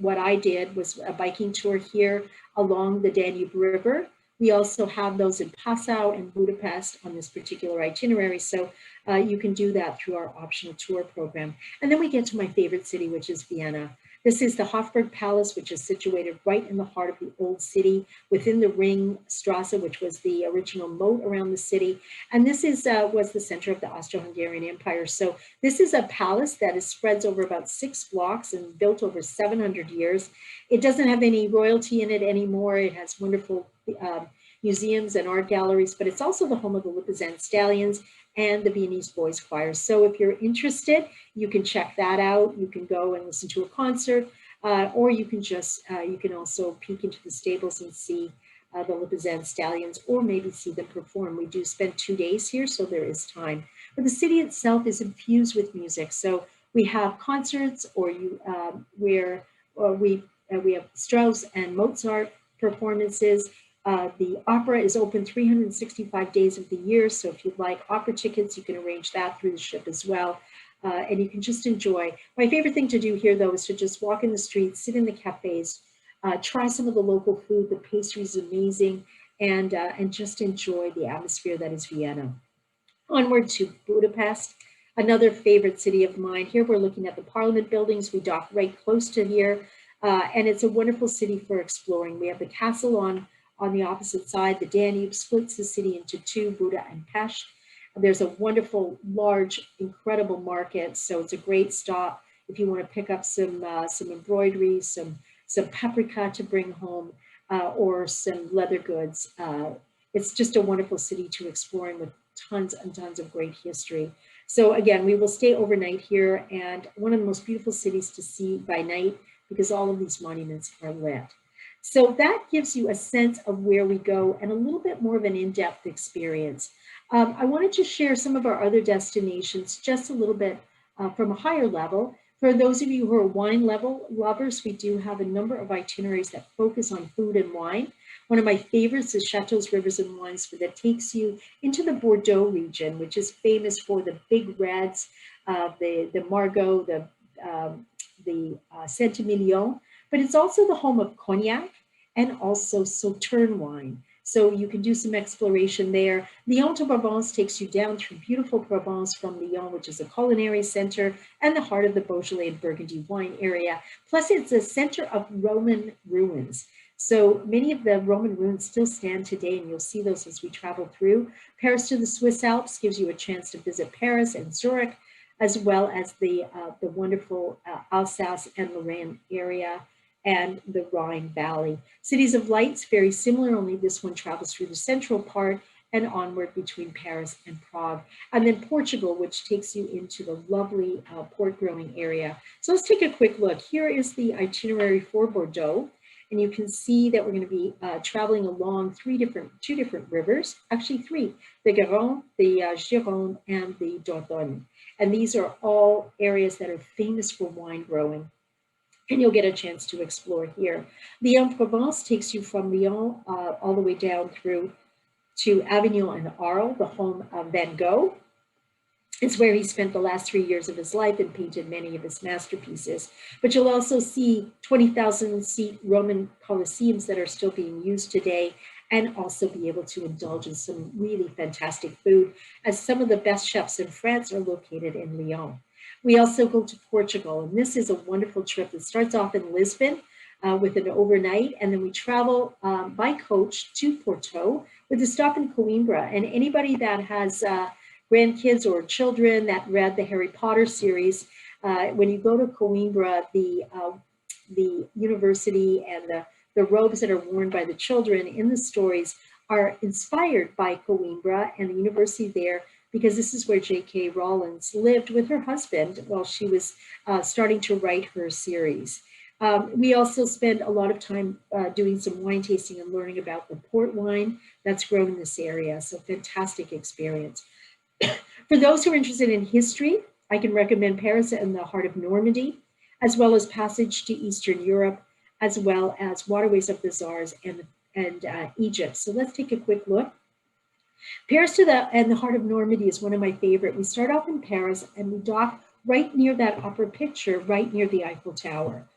[SPEAKER 2] what I did, was a biking tour here along the Danube River. We also have those in Passau and Budapest on this particular itinerary. So you can do that through our optional tour program. And then we get to my favorite city, which is Vienna. This is the Hofburg Palace, which is situated right in the heart of the old city, within the Ringstrasse, which was the original moat around the city. And this is was the center of the Austro-Hungarian Empire. So this is a palace that is spreads over about 6 blocks and built over 700 years. It doesn't have any royalty in it anymore. It has wonderful museums and art galleries, but it's also the home of the Lipizan Stallions and the Viennese Boys Choir. So if you're interested, you can check that out. You can go and listen to a concert, or you can just, you can also peek into the stables and see the Lipizan Stallions, or maybe see them perform. We do spend 2 days here, so there is time. But the city itself is infused with music. So we have concerts, or where we have Strauss and Mozart performances. The opera is open 365 days of the year. So if you'd like opera tickets, you can arrange that through the ship as well. And you can just enjoy. My favorite thing to do here, though, is to just walk in the streets, sit in the cafes, try some of the local food. The pastry is amazing, and just enjoy the atmosphere that is Vienna. Onward to Budapest, another favorite city of mine. Here we're looking at the Parliament buildings. We dock right close to here, and it's a wonderful city for exploring. We have the castle on the opposite side. The Danube splits the city into two, Buda and Pest. There's a wonderful, large, incredible market, so it's a great stop if you want to pick up some embroidery, some paprika to bring home, or some leather goods. It's just a wonderful city to explore with tons and tons of great history. So again, we will stay overnight here, and one of the most beautiful cities to see by night because all of these monuments are lit. So that gives you a sense of where we go and a little bit more of an in-depth experience. I wanted to share some of our other destinations just a little bit from a higher level. For those of you who are wine lovers, we do have a number of itineraries that focus on food and wine. One of my favorites is Chateaus, Rivers, and Wines that takes you into the Bordeaux region, which is famous for the big reds, the Margaux, the Saint-Emilion, but it's also the home of Cognac and also Sauterne wine. So you can do some exploration there. Lyon to Provence takes you down through beautiful Provence from Lyon, which is a culinary center and the heart of the Beaujolais and Burgundy wine area. Plus, it's a center of Roman ruins. So many of the Roman ruins still stand today, and you'll see those as we travel through. Paris to the Swiss Alps gives you a chance to visit Paris and Zurich, as well as the wonderful Alsace and Lorraine area and the Rhine Valley. Cities of Lights, very similar, only this one travels through the central part and onward between Paris and Prague. And then Portugal, which takes you into the lovely port growing area. So let's take a quick look. Here is the itinerary for Bordeaux. And you can see that we're going to be traveling along two different rivers, actually three, the Garonne, the Gironde, and the Dordogne. And these are all areas that are famous for wine growing, and you'll get a chance to explore here. Lyon-Provence takes you from Lyon all the way down through to Avignon and Arles, the home of Van Gogh. It's where he spent the last 3 years of his life and painted many of his masterpieces. But you'll also see 20,000-seat Roman Colosseums that are still being used today, and also be able to indulge in some really fantastic food, as some of the best chefs in France are located in Lyon. We also go to Portugal, and this is a wonderful trip that starts off in Lisbon with an overnight, and then we travel by coach to Porto with a stop in Coimbra. And anybody that has grandkids or children that read the Harry Potter series, when you go to Coimbra, the university and the robes that are worn by the children in the stories are inspired by Coimbra and the university there, because this is where J.K. Rowling lived with her husband while she was starting to write her series. We also spend a lot of time doing some wine tasting and learning about the port wine that's grown in this area. So fantastic experience. For those who are interested in history, I can recommend Paris and the heart of Normandy, as well as Passage to Eastern Europe, as well as Waterways of the Tsars and Egypt. So let's take a quick look. Paris and the heart of Normandy is one of my favorite. We start off in Paris and we dock right near that upper picture, right near the Eiffel Tower.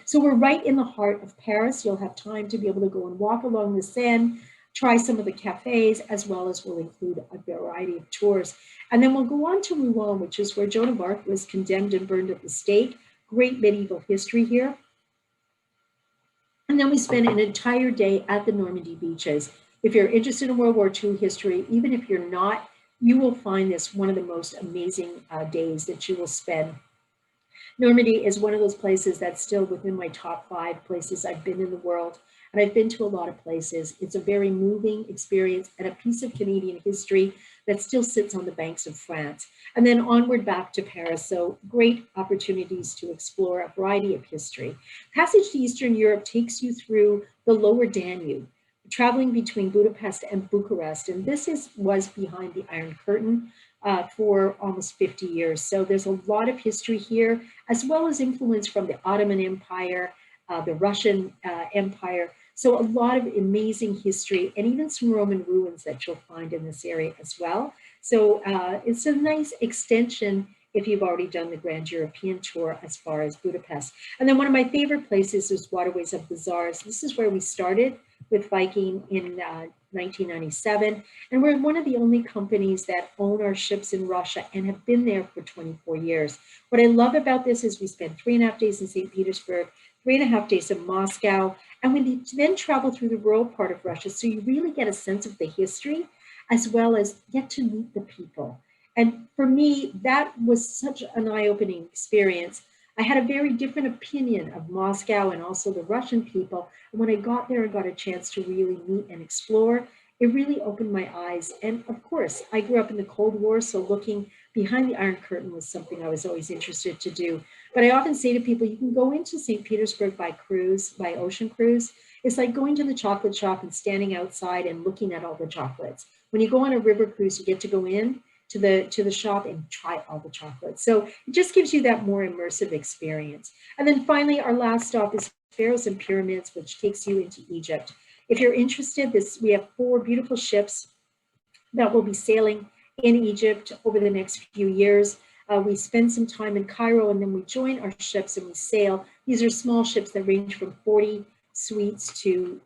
[SPEAKER 2] So we're right in the heart of Paris. You'll have time to be able to go and walk along the Seine, try some of the cafes, as well as we'll include a variety of tours. And then we'll go on to Rouen, which is where Joan of Arc was condemned and burned at the stake. Great medieval history here. And then we spend an entire day at the Normandy beaches. If you're interested in World War II history, even if you're not, you will find this one of the most amazing days that you will spend. Normandy is one of those places that's still within my top 5 places I've been in the world. And I've been to a lot of places. It's a very moving experience and a piece of Canadian history that still sits on the banks of France. And then onward back to Paris. So great opportunities to explore a variety of history. Passage to Eastern Europe takes you through the lower Danube, traveling between Budapest and Bucharest. And this was behind the Iron Curtain for almost 50 years. So there's a lot of history here, as well as influence from the Ottoman Empire, the Russian Empire. So a lot of amazing history and even some Roman ruins that you'll find in this area as well. So it's a nice extension if you've already done the Grand European tour as far as Budapest. And then one of my favorite places is Waterways of the Tsars. This is where we started with Viking in 1997. And we're one of the only companies that own our ships in Russia and have been there for 24 years. What I love about this is we spend 3.5 days in St. Petersburg, 3.5 days in Moscow, and we then travel through the rural part of Russia. So you really get a sense of the history as well as get to meet the people. And for me, that was such an eye-opening experience. I had a very different opinion of Moscow and also the Russian people. And when I got there and got a chance to really meet and explore, it really opened my eyes. And of course, I grew up in the Cold War, so looking behind the Iron Curtain was something I was always interested to do. But I often say to people, you can go into St. Petersburg by cruise, by ocean cruise. It's like going to the chocolate shop and standing outside and looking at all the chocolates. When you go on a river cruise, you get to go in to the shop and try all the chocolates. So it just gives you that more immersive experience. And then finally, our last stop is Pharaohs and Pyramids, which takes you into Egypt. If you're interested, we have 4 beautiful ships that will be sailing in Egypt over the next few years. We spend some time in Cairo and then we join our ships and we sail. These are small ships that range from 40 suites to,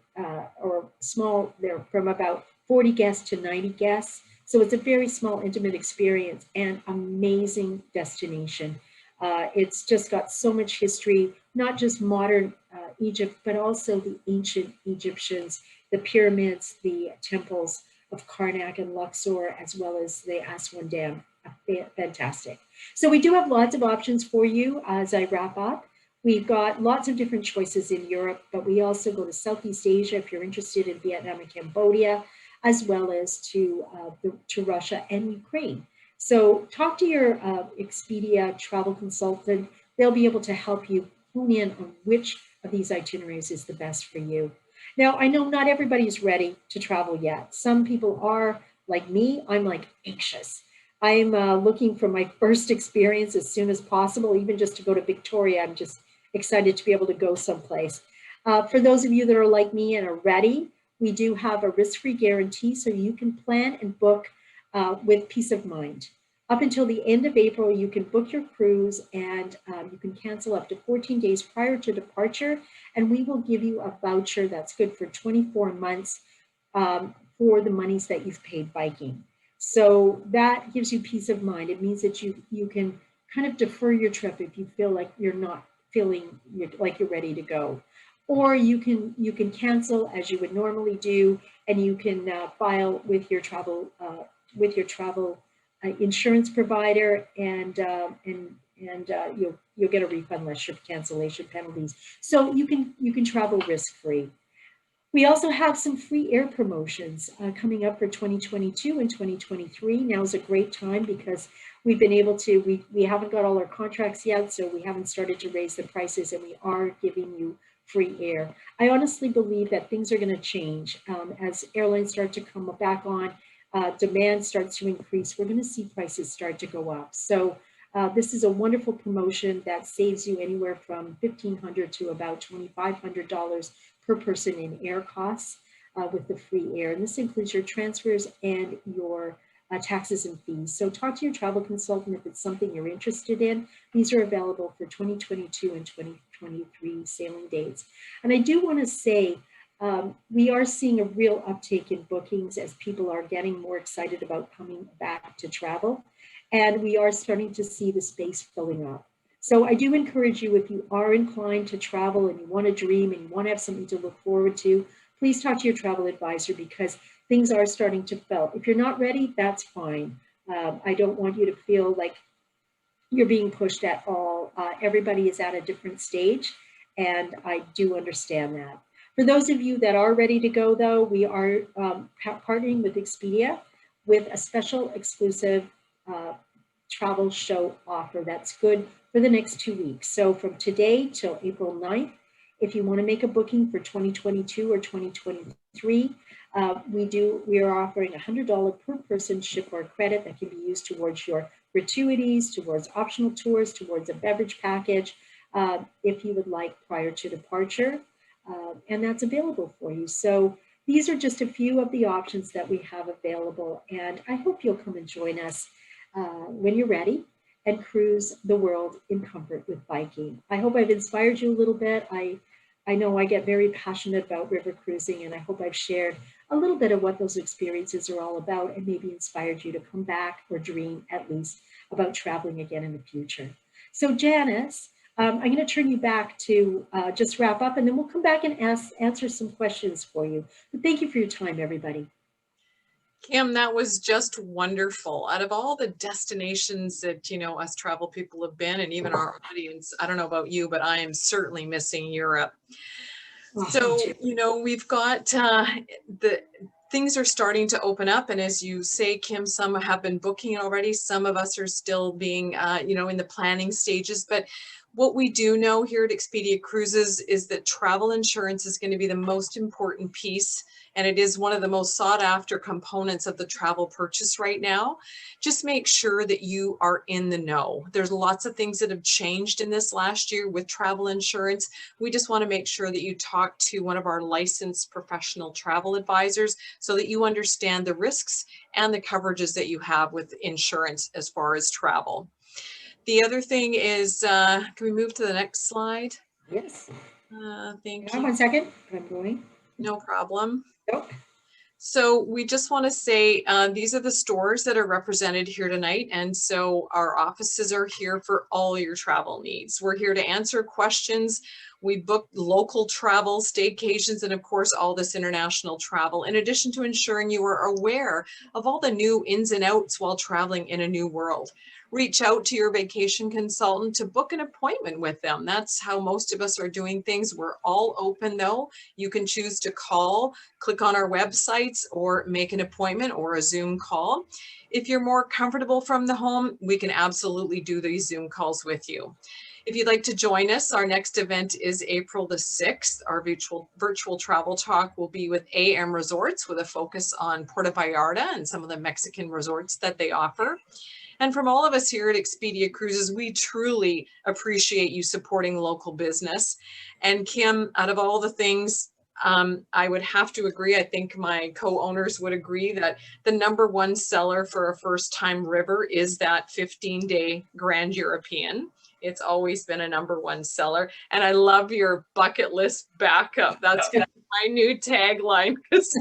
[SPEAKER 2] or small, they're from about 40 guests to 90 guests. So it's a very small, intimate experience and amazing destination. It's just got so much history, not just modern Egypt, but also the ancient Egyptians, the pyramids, the temples of Karnak and Luxor, as well as the Aswan Dam. Fantastic. So we do have lots of options for you as I wrap up. We've got lots of different choices in Europe, but we also go to Southeast Asia if you're interested in Vietnam and Cambodia, as well as to Russia and Ukraine. So talk to your Expedia travel consultant. They'll be able to help you hone in on which of these itineraries is the best for you. Now, I know not everybody's ready to travel yet. Some people are like me. I'm like anxious. I'm looking for my first experience as soon as possible, even just to go to Victoria. I'm just excited to be able to go someplace. For those of you that are like me and are ready, we do have a risk-free guarantee, so you can plan and book with peace of mind. Up until the end of April, you can book your cruise and you can cancel up to 14 days prior to departure, and we will give you a voucher that's good for 24 months for the monies that you've paid Viking. So that gives you peace of mind. It means that you can kind of defer your trip if you feel like you're not feeling like you're ready to go. Or you can cancel as you would normally do, and you can file with your travel insurance provider, and you'll get a refund less your cancellation penalties. So you can travel risk-free. We also have some free air promotions coming up for 2022 and 2023. Now is a great time because we've been able to, we haven't got all our contracts yet, so we haven't started to raise the prices, and we are giving you free air. I honestly believe that things are going to change as airlines start to come back on, demand starts to increase. We're going to see prices start to go up. So this is a wonderful promotion that saves you anywhere from $1,500 to about $2,500 per person in air costs with the free air. And this includes your transfers and your taxes and fees. So talk to your travel consultant if it's something you're interested in. These are available for 2022 and 2023 sailing dates. And I do want to say, We are seeing a real uptake in bookings as people are getting more excited about coming back to travel. And we are starting to see the space filling up. So I do encourage you, if you are inclined to travel and you want to dream and you want to have something to look forward to, please talk to your travel advisor, because things are starting to fill. If you're not ready, that's fine. I don't want you to feel like you're being pushed at all. Everybody is at a different stage, and I do understand that. For those of you that are ready to go, though, we are partnering with Expedia with a special exclusive travel show offer that's good for the next 2 weeks. So from today till April 9th, if you want to make a booking for 2022 or 2023, we are offering $100 per person ship or credit that can be used towards your gratuities, towards optional tours, towards a beverage package, if you would like prior to departure, and that's available for you. So these are just a few of the options that we have available, and I hope you'll come and join us when you're ready and cruise the world in comfort with Viking. I hope I've inspired you a little bit. I know I get very passionate about river cruising, and I hope I've shared a little bit of what those experiences are all about and maybe inspired you to come back or dream at least about traveling again in the future. So Janice, I'm going to turn you back to just wrap up, and then we'll come back and answer some questions for you. But thank you for your time, everybody.
[SPEAKER 1] Kim, that was just wonderful. Out of all the destinations that, you know, us travel people have been, and even our audience, I don't know about you, but I am certainly missing Europe. So, you know, we've got the things are starting to open up. And as you say, Kim, some have been booking already. Some of us are still being, you know, in the planning stages. But what we do know here at Expedia Cruises is that travel insurance is going to be the most important piece. And it is one of the most sought after components of the travel purchase right now. Just make sure that you are in the know. There's lots of things that have changed in this last year with travel insurance. We just want to make sure that you talk to one of our licensed professional travel advisors so that you understand the risks and the coverages that you have with insurance as far as travel. The other thing is, can we move to the next slide?
[SPEAKER 2] Yes.
[SPEAKER 1] Thank you.
[SPEAKER 2] 1 second, I'm going.
[SPEAKER 1] No problem.
[SPEAKER 2] Nope.
[SPEAKER 1] So we just want to say these are the stores that are represented here tonight. And so our offices are here for all your travel needs. We're here to answer questions. We book local travel, staycations, and of course, all this international travel, in addition to ensuring you are aware of all the new ins and outs while traveling in a new world. Reach out to your vacation consultant to book an appointment with them. That's how most of us are doing things. We're all open though. You can choose to call, click on our websites, or make an appointment or a Zoom call. If you're more comfortable from the home, we can absolutely do these Zoom calls with you. If you'd like to join us, our next event is April the 6th. Our virtual travel talk will be with AM Resorts with a focus on Puerto Vallarta and some of the Mexican resorts that they offer. And from all of us here at Expedia Cruises, we truly appreciate you supporting local business. And Kim, out of all the things, I would have to agree, I think my co-owners would agree, that the #1 seller for a first-time river is that 15-day Grand European. It's always been a #1 seller. And I love your bucket list backup. That's going to be my new tagline, because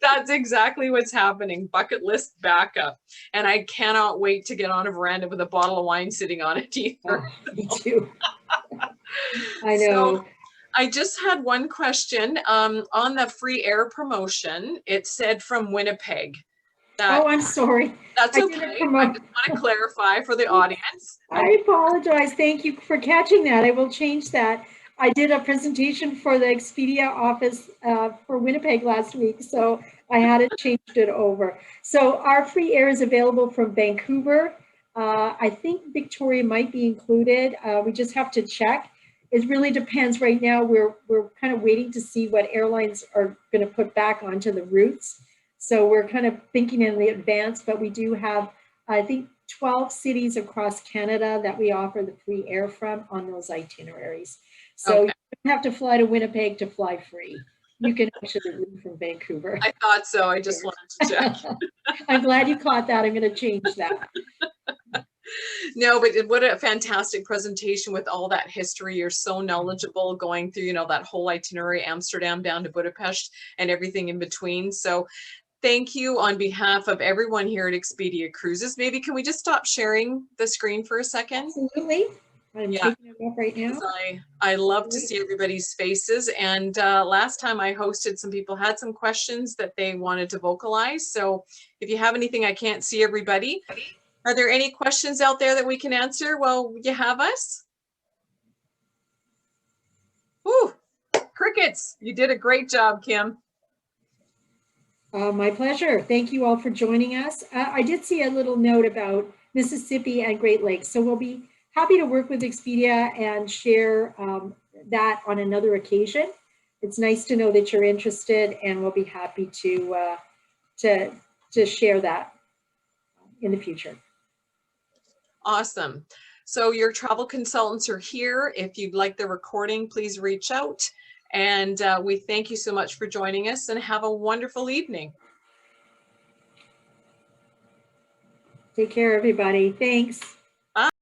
[SPEAKER 1] that's exactly what's happening. Bucket list backup. And I cannot wait to get on a veranda with a bottle of wine sitting on it either.
[SPEAKER 2] Oh, me too. I know.
[SPEAKER 1] So, I just had one question on the free air promotion. It said from Winnipeg.
[SPEAKER 2] Oh, I'm sorry.
[SPEAKER 1] That's okay. I just want to clarify for the audience.
[SPEAKER 2] I apologize. Thank you for catching that. I will change that. I did a presentation for the Expedia office for Winnipeg last week, so I hadn't changed it over. So our free air is available from Vancouver. I think Victoria might be included. We just have to check. It really depends. Right now, we're kind of waiting to see what airlines are going to put back onto the routes. So we're kind of thinking in the advance, but we do have, I think, 12 cities across Canada that we offer the free air from on those itineraries. So okay. You don't have to fly to Winnipeg to fly free. You can actually leave from Vancouver.
[SPEAKER 1] I thought so. I just wanted to check.
[SPEAKER 2] I'm glad you caught that. I'm going to change that.
[SPEAKER 1] No, but what a fantastic presentation with all that history. You're so knowledgeable going through, that whole itinerary, Amsterdam down to Budapest and everything in between. So thank you on behalf of everyone here at Expedia Cruises. Maybe can we just stop sharing the screen for a second?
[SPEAKER 2] Absolutely. I'm taking it up right now.
[SPEAKER 1] I love to see everybody's faces. And last time I hosted, some people had some questions that they wanted to vocalize. So if you have anything, I can't see everybody. Are there any questions out there that we can answer while you have us? Ooh, crickets. You did a great job, Kim.
[SPEAKER 2] My pleasure. Thank you all for joining us. I did see a little note about Mississippi and Great Lakes. So we'll be happy to work with Expedia and share that on another occasion. It's nice to know that you're interested, and we'll be happy to share that in the future.
[SPEAKER 1] Awesome. So your travel consultants are here. If you'd like the recording, please reach out. And we thank you so much for joining us, and have a wonderful evening.
[SPEAKER 2] Take care, everybody. Thanks.